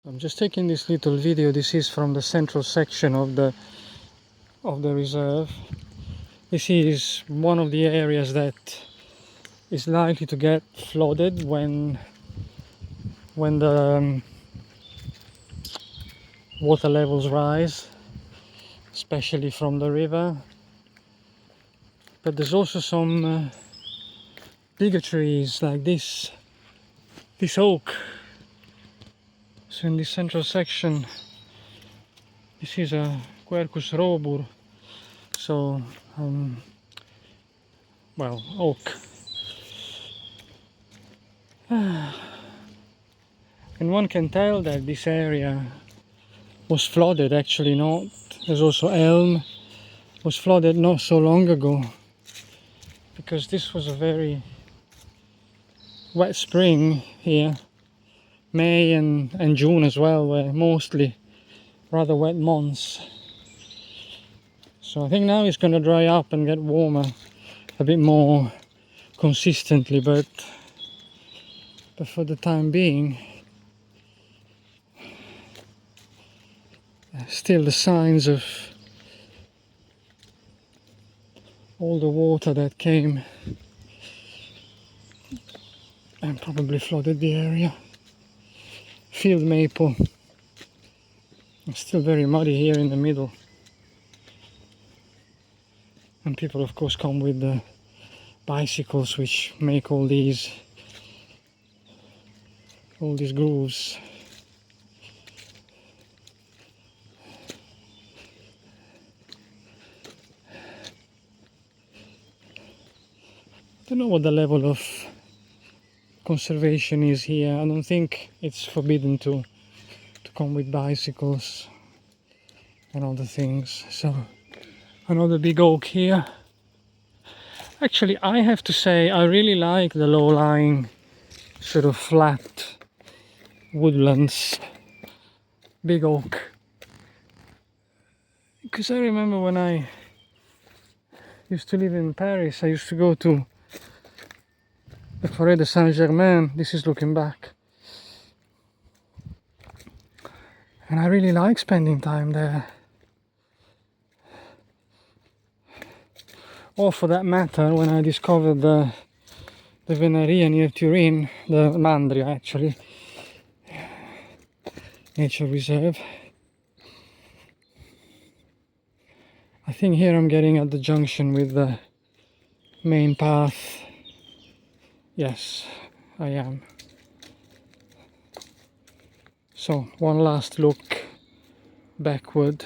I'm just taking this little video. This is from the central section of the reserve. This is one of the areas that is likely to get flooded when the water levels rise, especially from the river. But there's also some bigger trees like this oak. So in this central section, this is a Quercus robur, so well, oak. And one can tell that this area was flooded, actually not. There's also elm, was flooded not so long ago, because this was a very wet spring here. May and June as well were mostly rather wet months. So I think now it's going to dry up and get warmer a bit more consistently, but for the time being, still the signs of all the water that came and probably flooded the area. Field maple. It's still very muddy here in the middle. And people of course come with the bicycles which make all these grooves. I don't know what the level of conservation is here. I don't think it's forbidden to come with bicycles and other things. So another big oak here. Actually, I have to say I really like the low-lying sort of flat woodlands. Big oak, because I remember when I used to live in Paris, I used to go to the Forêt de Saint-Germain. This is looking back, and I really like spending time there. Or for that matter, when I discovered the Venaria near Turin, the Mandria actually, nature reserve. I think here I'm getting at the junction with the main path. Yes, I am. So one last look backward.